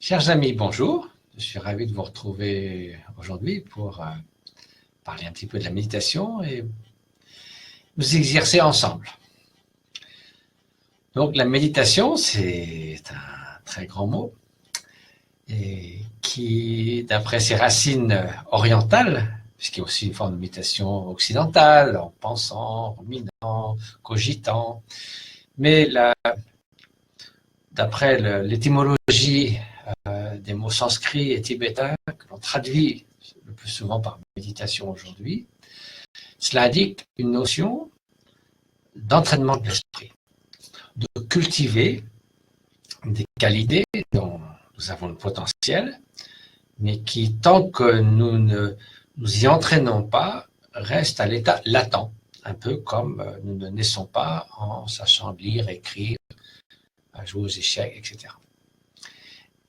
Chers amis, bonjour. Je suis ravi de vous retrouver aujourd'hui pour parler un petit peu de la méditation et nous exercer ensemble. Donc la méditation, c'est un très grand mot et qui, d'après ses racines orientales, puisqu'il y a aussi une forme de méditation occidentale, en pensant, ruminant, cogitant, mais d'après l'étymologie des mots sanscrits et tibétains que l'on traduit le plus souvent par méditation aujourd'hui, cela indique une notion d'entraînement de l'esprit, de cultiver des qualités dont nous avons le potentiel, mais qui, tant que nous ne nous y entraînons pas, restent à l'état latent, un peu comme nous ne naissons pas en sachant lire, écrire, jouer aux échecs, etc.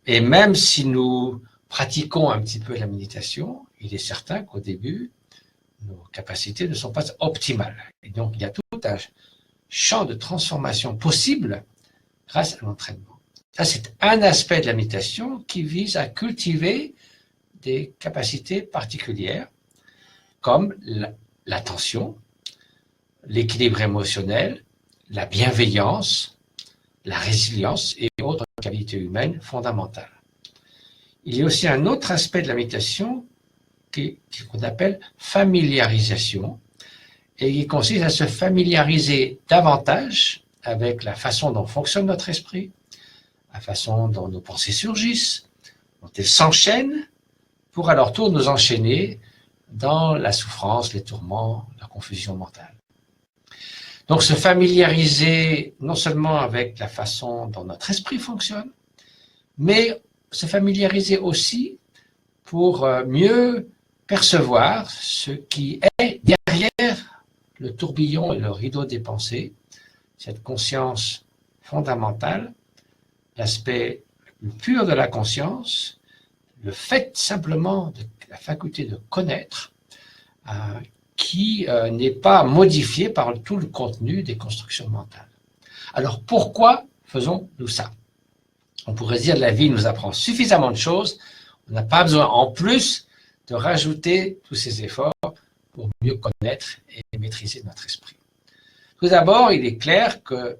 Et même si nous pratiquons un petit peu la méditation, il est certain qu'au début, nos capacités ne sont pas optimales. Et donc, il y a tout un champ de transformation possible grâce à l'entraînement. Ça, c'est un aspect de la méditation qui vise à cultiver des capacités particulières comme l'attention, l'équilibre émotionnel, la bienveillance, la résilience et autres qualités humaines fondamentales. Il y a aussi un autre aspect de la méditation qu'on appelle familiarisation et qui consiste à se familiariser davantage avec la façon dont fonctionne notre esprit, la façon dont nos pensées surgissent, dont elles s'enchaînent pour à leur tour nous enchaîner dans la souffrance, les tourments, la confusion mentale. Donc se familiariser non seulement avec la façon dont notre esprit fonctionne, mais se familiariser aussi pour mieux percevoir ce qui est derrière le tourbillon et le rideau des pensées, cette conscience fondamentale, l'aspect le pur de la conscience, le fait simplement de la faculté de connaître, qui n'est pas modifié par tout le contenu des constructions mentales. Alors pourquoi faisons-nous ça? On pourrait dire que la vie nous apprend suffisamment de choses, on n'a pas besoin en plus de rajouter tous ces efforts pour mieux connaître et maîtriser notre esprit. Tout d'abord, il est clair que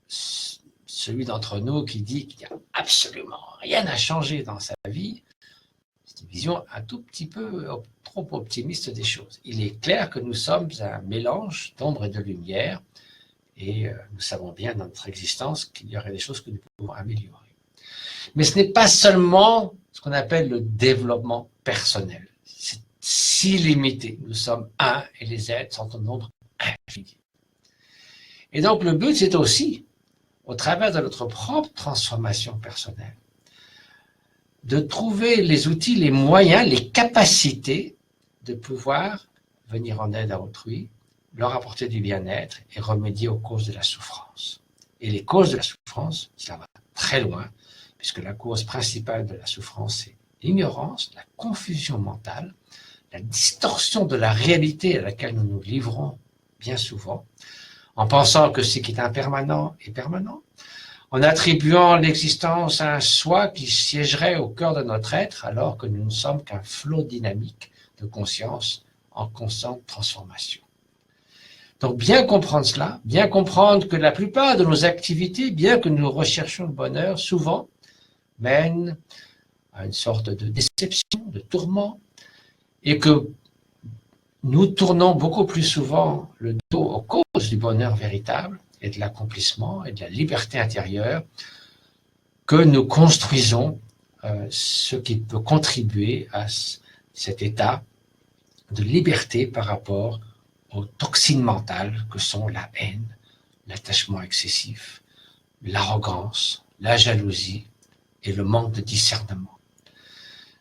celui d'entre nous qui dit qu'il n'y a absolument rien à changer dans sa vie, c'est une vision un tout petit peu trop optimiste des choses. Il est clair que nous sommes un mélange d'ombre et de lumière et nous savons bien dans notre existence qu'il y aurait des choses que nous pouvons améliorer. Mais ce n'est pas seulement ce qu'on appelle le développement personnel. C'est si limité. Nous sommes un et les êtres sont en nombre infini. Et donc le but, c'est aussi, au travers de notre propre transformation personnelle, de trouver les outils, les moyens, les capacités de pouvoir venir en aide à autrui, leur apporter du bien-être et remédier aux causes de la souffrance. Et les causes de la souffrance, ça va très loin, puisque la cause principale de la souffrance, c'est l'ignorance, la confusion mentale, la distorsion de la réalité à laquelle nous nous livrons bien souvent, en pensant que ce qui est impermanent est permanent, en attribuant l'existence à un soi qui siégerait au cœur de notre être, alors que nous ne sommes qu'un flot dynamique de conscience en constante transformation. Donc bien comprendre cela, bien comprendre que la plupart de nos activités, bien que nous recherchions le bonheur, souvent mènent à une sorte de déception, de tourment, et que nous tournons beaucoup plus souvent le dos aux causes du bonheur véritable et de l'accomplissement et de la liberté intérieure que nous construisons ce qui peut contribuer à cet état de liberté par rapport aux toxines mentales que sont la haine, l'attachement excessif, l'arrogance, la jalousie et le manque de discernement.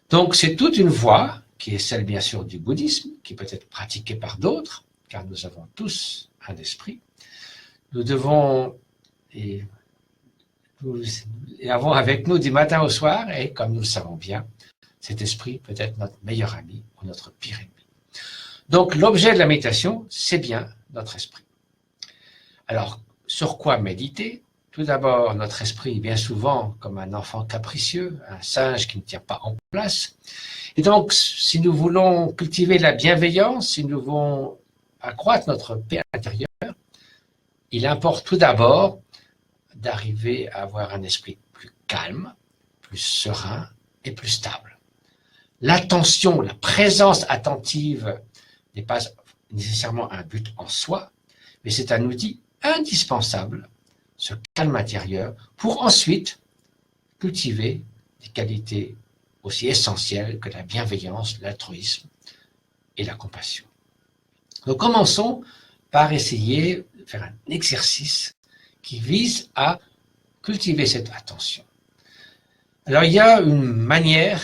Donc c'est toute une voie qui est celle bien sûr du bouddhisme, qui peut être pratiquée par d'autres, car nous avons tous un esprit. Nous devons et avons avec nous du matin au soir, et comme nous le savons bien, cet esprit peut être notre meilleur ami ou notre pire ennemi. Donc l'objet de la méditation, c'est bien notre esprit. Alors, sur quoi méditer? Tout d'abord, notre esprit, bien souvent, comme un enfant capricieux, un singe qui ne tient pas en place. Et donc, si nous voulons cultiver la bienveillance, si nous voulons accroître notre paix intérieure, il importe tout d'abord d'arriver à avoir un esprit plus calme, plus serein et plus stable. L'attention, la présence attentive n'est pas nécessairement un but en soi, mais c'est un outil indispensable, ce calme intérieur, pour ensuite cultiver des qualités aussi essentielles que la bienveillance, l'altruisme et la compassion. Donc commençons par essayer de faire un exercice qui vise à cultiver cette attention. Alors il y a une manière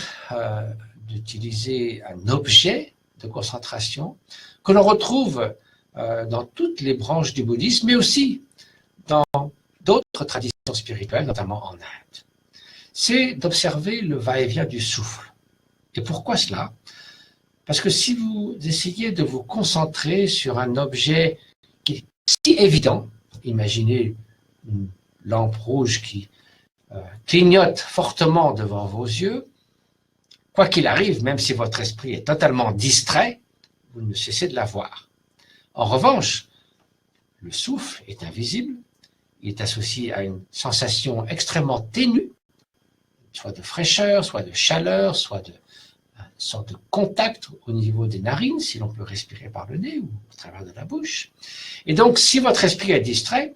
d'utiliser un objet de concentration que l'on retrouve dans toutes les branches du bouddhisme, mais aussi dans d'autres traditions spirituelles, notamment en Inde. C'est d'observer le va-et-vient du souffle. Et pourquoi cela? Parce que si vous essayez de vous concentrer sur un objet qui est si évident, imaginez une lampe rouge qui clignote fortement devant vos yeux, quoi qu'il arrive, même si votre esprit est totalement distrait, vous ne cessez de la voir. En revanche, le souffle est invisible, il est associé à une sensation extrêmement ténue, soit de fraîcheur, soit de chaleur, soit de une sorte de contact au niveau des narines, si l'on peut respirer par le nez ou au travers de la bouche. Et donc, si votre esprit est distrait,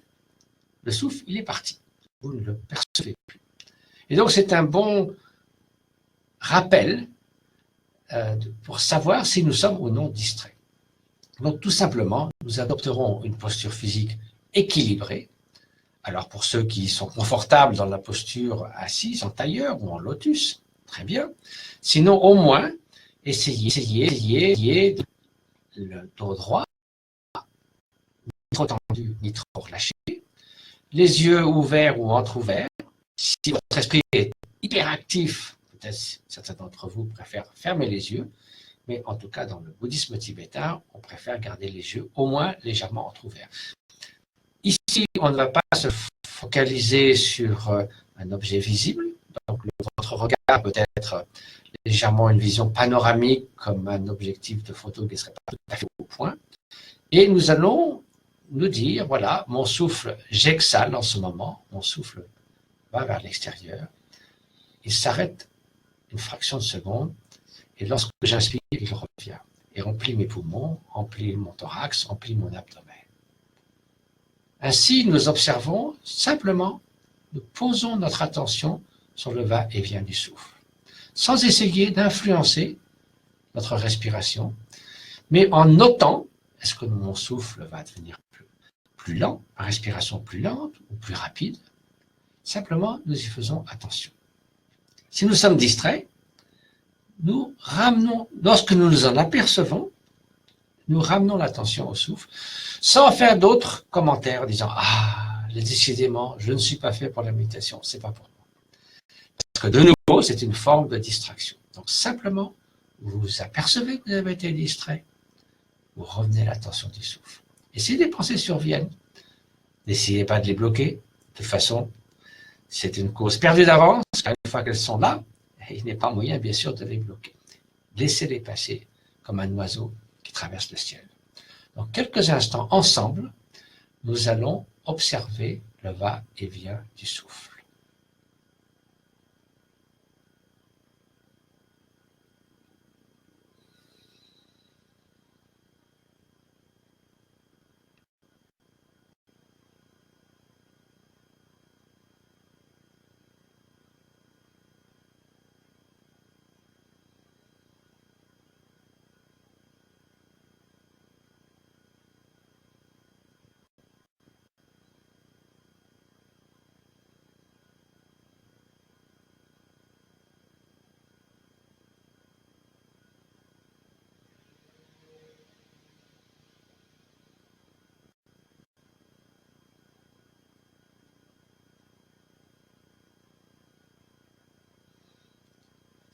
le souffle, il est parti. Vous ne le percevez plus. Et donc, c'est un bon rappel pour savoir si nous sommes ou non distraits. Donc, tout simplement, nous adopterons une posture physique équilibrée. Alors, pour ceux qui sont confortables dans la posture assise, en tailleur ou en lotus, très bien. Sinon, au moins, essayez le dos droit, ni trop tendu, ni trop relâché, les yeux ouverts ou entrouverts. Si votre esprit est hyperactif, peut-être certains d'entre vous préfèrent fermer les yeux, mais en tout cas, dans le bouddhisme tibétain, on préfère garder les yeux au moins légèrement entrouverts. Ici, on ne va pas se focaliser sur un objet visible, donc votre regard peut être légèrement une vision panoramique comme un objectif de photo qui ne serait pas tout à fait au point. Et nous allons nous dire, voilà, mon souffle, j'exhale en ce moment, mon souffle va vers l'extérieur, il s'arrête une fraction de seconde, et lorsque j'inspire, il revient, et remplit mes poumons, remplit mon thorax, remplit mon abdomen. Ainsi, nous observons simplement, nous posons notre attention sur le va-et-vient du souffle, sans essayer d'influencer notre respiration, mais en notant, est-ce que mon souffle va devenir plus lent, ma respiration plus lente ou plus rapide? Simplement, nous y faisons attention. Si nous sommes distraits, nous ramenons, lorsque nous nous en apercevons, nous ramenons l'attention au souffle, sans faire d'autres commentaires disant « Ah, décidément, je ne suis pas fait pour la méditation, c'est pas pour moi. » Parce que de nouveau, c'est une forme de distraction. Donc simplement, vous vous apercevez que vous avez été distrait, vous revenez l'attention du souffle. Et si des pensées surviennent, n'essayez pas de les bloquer. De toute façon, c'est une cause perdue d'avance, car une fois qu'elles sont là, il n'est pas moyen, bien sûr, de les bloquer. Laissez-les passer comme un oiseau qui traverse le ciel. Donc, quelques instants ensemble, nous allons observer le va-et-vient du souffle.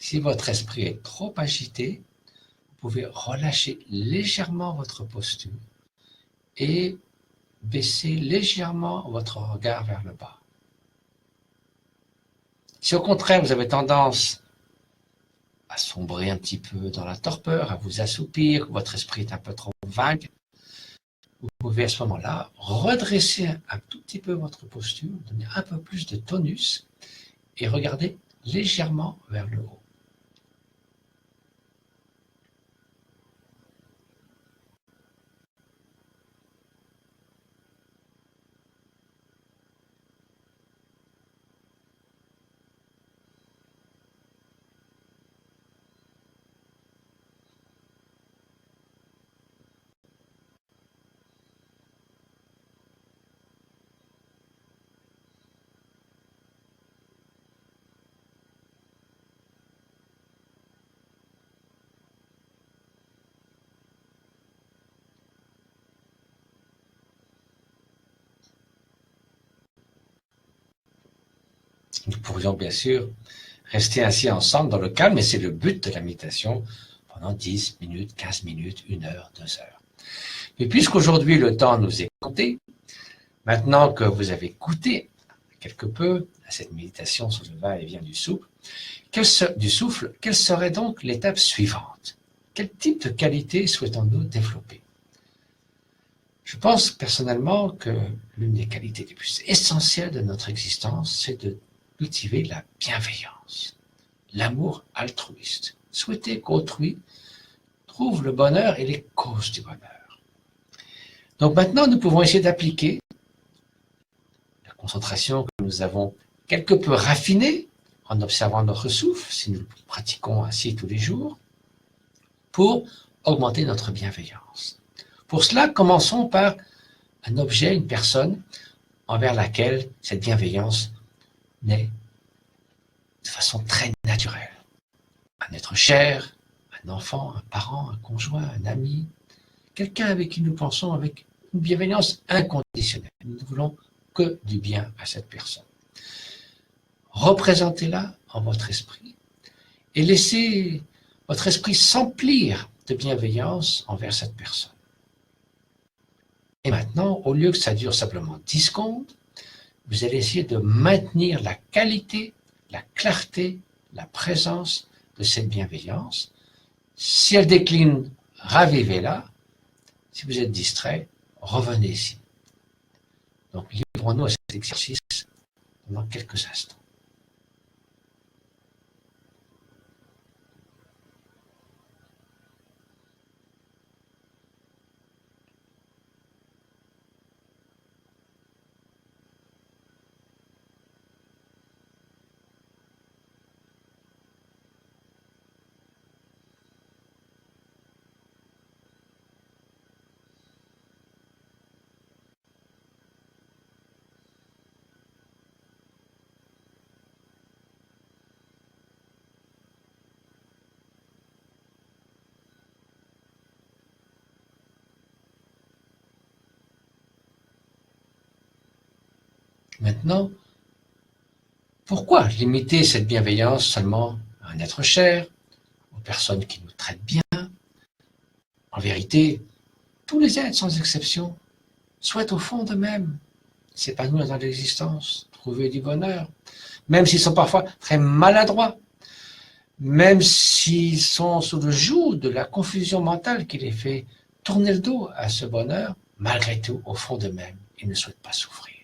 Si votre esprit est trop agité, vous pouvez relâcher légèrement votre posture et baisser légèrement votre regard vers le bas. Si au contraire vous avez tendance à sombrer un petit peu dans la torpeur, à vous assoupir, votre esprit est un peu trop vague, vous pouvez à ce moment-là redresser un tout petit peu votre posture, donner un peu plus de tonus et regarder légèrement vers le haut. Nous pourrions bien sûr rester ainsi ensemble dans le calme, et c'est le but de la méditation pendant 10 minutes, 15 minutes, 1 heure, 2 heures. Mais puisqu'aujourd'hui le temps nous est compté, maintenant que vous avez goûté quelque peu à cette méditation sur le va-et-vient du souffle, quelle serait donc l'étape suivante? Quel type de qualité souhaitons-nous développer? Je pense personnellement que l'une des qualités les plus essentielles de notre existence, c'est de cultiver la bienveillance, l'amour altruiste, souhaiter qu'autrui trouve le bonheur et les causes du bonheur. Donc maintenant, nous pouvons essayer d'appliquer la concentration que nous avons quelque peu raffinée en observant notre souffle, si nous le pratiquons ainsi tous les jours, pour augmenter notre bienveillance. Pour cela, commençons par un objet, une personne envers laquelle cette bienveillance naît de façon très naturelle. Un être cher, un enfant, un parent, un conjoint, un ami, quelqu'un avec qui nous pensons avec une bienveillance inconditionnelle. Nous ne voulons que du bien à cette personne. Représentez-la en votre esprit et laissez votre esprit s'emplir de bienveillance envers cette personne. Et maintenant, au lieu que ça dure simplement 10 secondes, vous allez essayer de maintenir la qualité, la clarté, la présence de cette bienveillance. Si elle décline, ravivez-la. Si vous êtes distrait, revenez-y. Donc, livrons-nous à cet exercice pendant quelques instants. Maintenant, pourquoi limiter cette bienveillance seulement à un être cher, aux personnes qui nous traitent bien? En vérité, tous les êtres, sans exception, souhaitent au fond d'eux-mêmes s'épanouir dans l'existence, trouver du bonheur, même s'ils sont parfois très maladroits, même s'ils sont sous le joug de la confusion mentale qui les fait tourner le dos à ce bonheur, malgré tout, au fond d'eux-mêmes, ils ne souhaitent pas souffrir.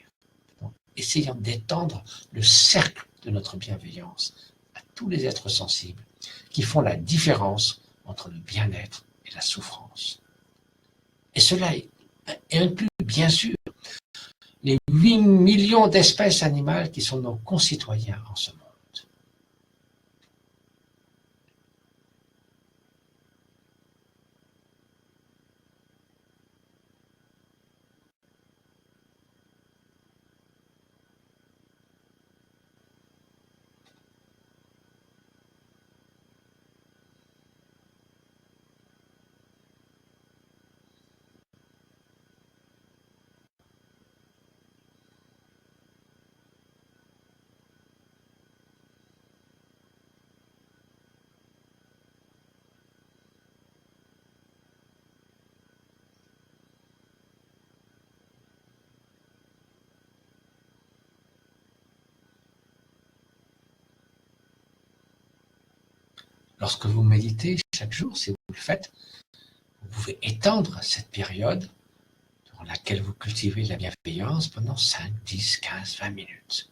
Donc, essayons d'étendre le cercle de notre bienveillance à tous les êtres sensibles qui font la différence entre le bien-être et la souffrance. Et cela inclut bien sûr les 8 millions d'espèces animales qui sont nos concitoyens en ce monde. Lorsque vous méditez chaque jour, si vous le faites, vous pouvez étendre cette période durant laquelle vous cultivez la bienveillance pendant 5, 10, 15, 20 minutes.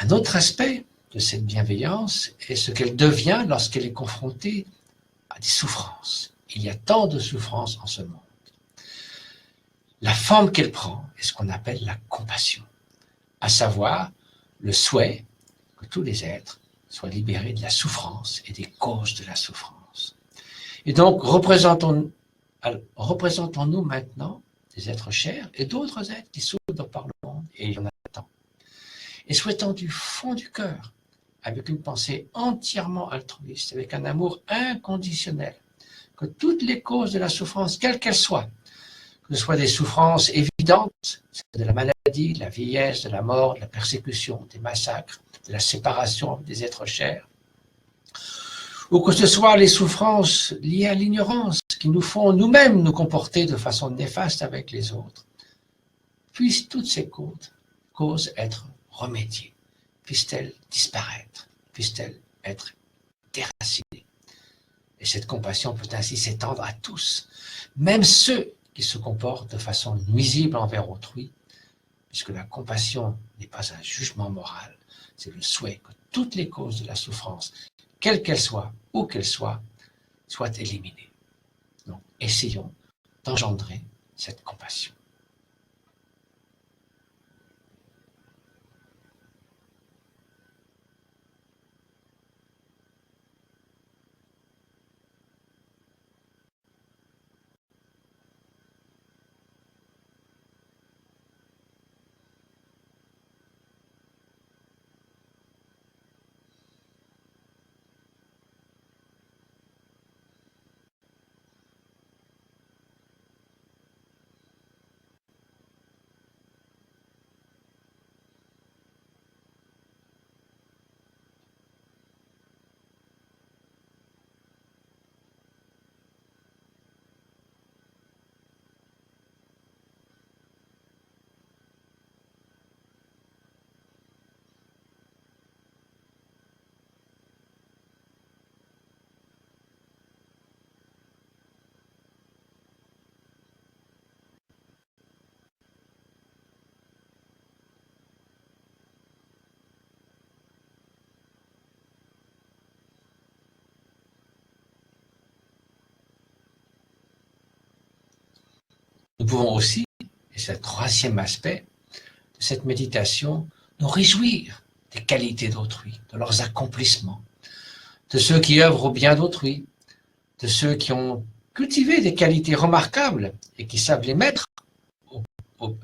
Un autre aspect de cette bienveillance est ce qu'elle devient lorsqu'elle est confrontée à des souffrances. Il y a tant de souffrances en ce monde. La forme qu'elle prend est ce qu'on appelle la compassion, à savoir le souhait que tous les êtres soient libérés de la souffrance et des causes de la souffrance. Et donc, représentons-nous maintenant des êtres chers et d'autres êtres qui souffrent par le monde, et il y en a tant. Et souhaitons du fond du cœur, avec une pensée entièrement altruiste, avec un amour inconditionnel, que toutes les causes de la souffrance, quelles qu'elles soient, que ce soit des souffrances évidentes, de la maladie, de la vieillesse, de la mort, de la persécution, des massacres, de la séparation des êtres chers, ou que ce soit les souffrances liées à l'ignorance qui nous font nous-mêmes nous comporter de façon néfaste avec les autres, puissent toutes ces causes être remédiées, puissent-elles disparaître, puissent-elles être déracinées. Et cette compassion peut ainsi s'étendre à tous, même ceux qui se comportent de façon nuisible envers autrui, puisque la compassion n'est pas un jugement moral, c'est le souhait que toutes les causes de la souffrance, quelles qu'elles soient, où qu'elles soient éliminées. Donc, essayons d'engendrer cette compassion. Nous pouvons aussi, et c'est le troisième aspect de cette méditation, nous réjouir des qualités d'autrui, de leurs accomplissements, de ceux qui œuvrent au bien d'autrui, de ceux qui ont cultivé des qualités remarquables et qui savent les mettre au, au,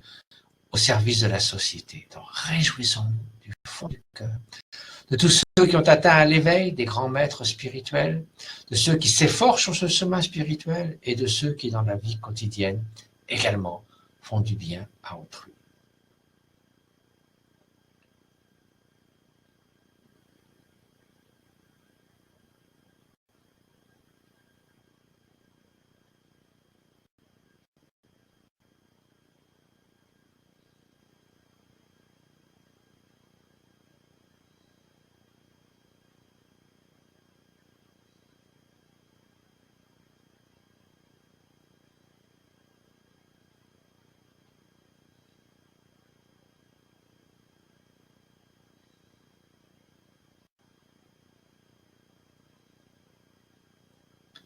au service de la société. Donc réjouissons-nous du fond du cœur de tous ceux qui ont atteint l'éveil, des grands maîtres spirituels, de ceux qui s'efforcent sur ce chemin spirituel et de ceux qui, dans la vie quotidienne, également font du bien à autrui.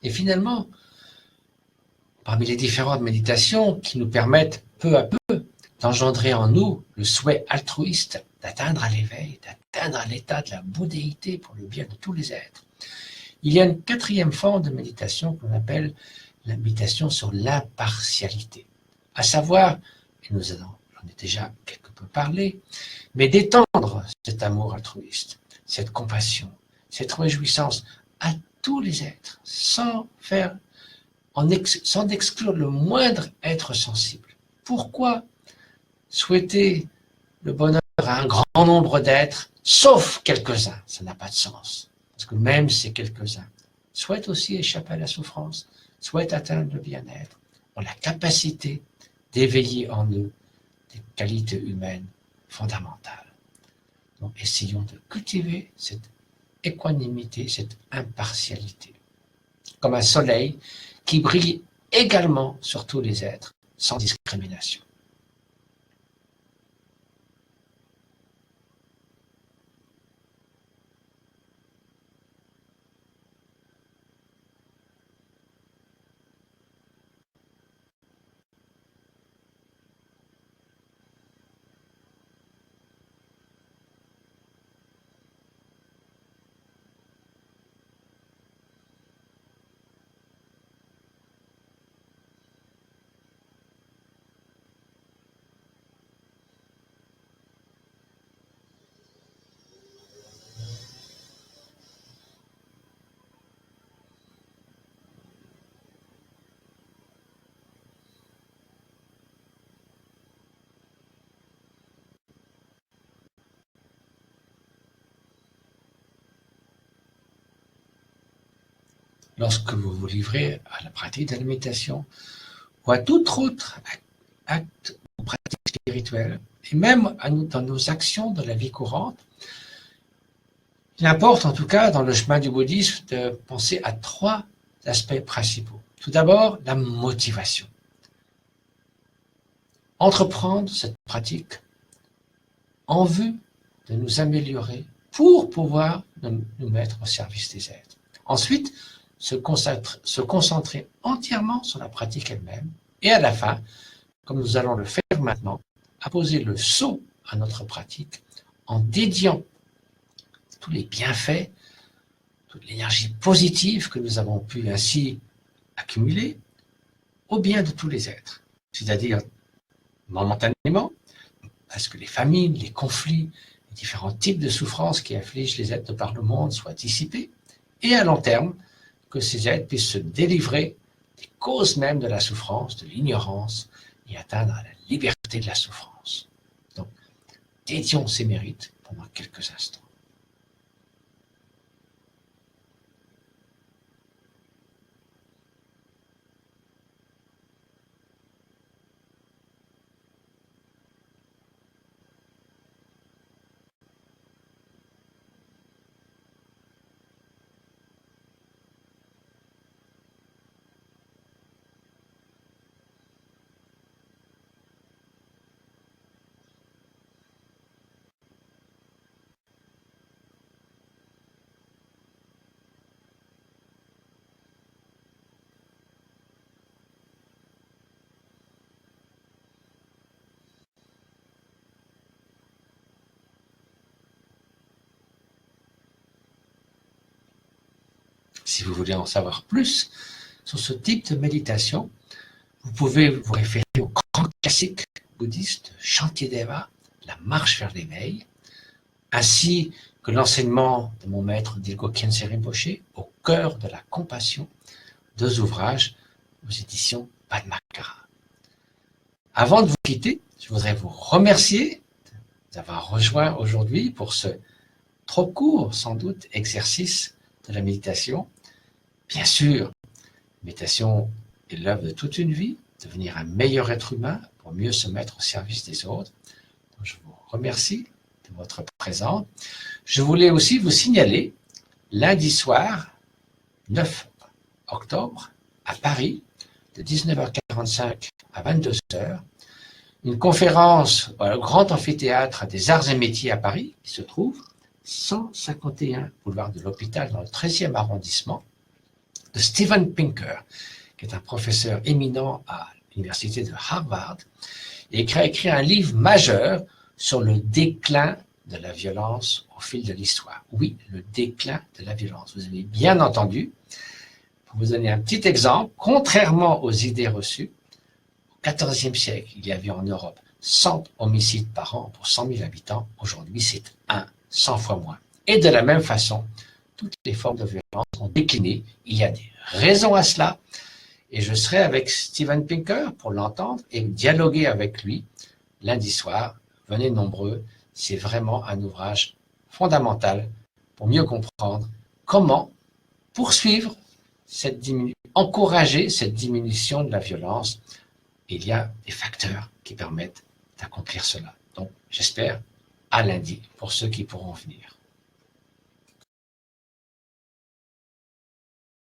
Et finalement, parmi les différentes méditations qui nous permettent peu à peu d'engendrer en nous le souhait altruiste d'atteindre à l'éveil, d'atteindre à l'état de la bouddhéité pour le bien de tous les êtres, il y a une quatrième forme de méditation qu'on appelle la méditation sur l'impartialité, à savoir, et j'en ai déjà quelque peu parlé, mais d'étendre cet amour altruiste, cette compassion, cette réjouissance à tous les êtres, sans exclure le moindre être sensible. Pourquoi souhaiter le bonheur à un grand nombre d'êtres, sauf quelques-uns? Ça n'a pas de sens. Parce que même ces quelques-uns souhaitent aussi échapper à la souffrance, souhaitent atteindre le bien-être, ont la capacité d'éveiller en eux des qualités humaines fondamentales. Donc essayons de cultiver cette équanimité, cette impartialité, comme un soleil qui brille également sur tous les êtres, sans discrimination. Lorsque vous vous livrez à la pratique de la méditation ou à tout autre acte ou pratique spirituelle, et même dans nos actions de la vie courante, il importe en tout cas dans le chemin du bouddhisme de penser à 3 aspects principaux. Tout d'abord, la motivation. Entreprendre cette pratique en vue de nous améliorer pour pouvoir nous mettre au service des êtres. Ensuite, se concentrer entièrement sur la pratique elle-même et à la fin, comme nous allons le faire maintenant, apposer le sceau à notre pratique en dédiant tous les bienfaits, toute l'énergie positive que nous avons pu ainsi accumuler au bien de tous les êtres, c'est-à-dire momentanément, parce que les famines, les conflits, les différents types de souffrances qui affligent les êtres de par le monde soient dissipés, et à long terme, que ces êtres puissent se délivrer des causes mêmes de la souffrance, de l'ignorance, et atteindre la liberté de la souffrance. Donc, dédions ces mérites pendant quelques instants. Si vous voulez en savoir plus sur ce type de méditation, vous pouvez vous référer au grand classique bouddhiste Shantideva, la marche vers l'éveil, ainsi que l'enseignement de mon maître Dilgo Khyentse Rinpoché, Au cœur de la compassion, 2 ouvrages aux éditions Padmakara. Avant de vous quitter, je voudrais vous remercier d'avoir rejoint aujourd'hui pour ce trop court, sans doute, exercice de la méditation. Bien sûr, la méditation est l'œuvre de toute une vie, devenir un meilleur être humain pour mieux se mettre au service des autres. Donc, je vous remercie de votre présence. Je voulais aussi vous signaler, lundi soir, 9 octobre, à Paris, de 19h45 à 22h, une conférence au Grand Amphithéâtre des Arts et Métiers à Paris, qui se trouve 151 boulevard de l'Hôpital, dans le 13e arrondissement, de Steven Pinker, qui est un professeur éminent à l'université de Harvard, et qui a écrit un livre majeur sur le déclin de la violence au fil de l'histoire. Oui, le déclin de la violence. Vous avez bien entendu. Pour vous donner un petit exemple, contrairement aux idées reçues, au XIVe siècle, il y avait en Europe 100 homicides par an pour 100 000 habitants. Aujourd'hui, c'est 100 fois moins. Et de la même façon, toutes les formes de violence ont décliné. Il y a des raisons à cela. Et je serai avec Steven Pinker pour l'entendre et dialoguer avec lui lundi soir. Venez nombreux. C'est vraiment un ouvrage fondamental pour mieux comprendre comment poursuivre encourager cette diminution de la violence. Il y a des facteurs qui permettent d'accomplir cela. Donc, j'espère à lundi pour ceux qui pourront venir.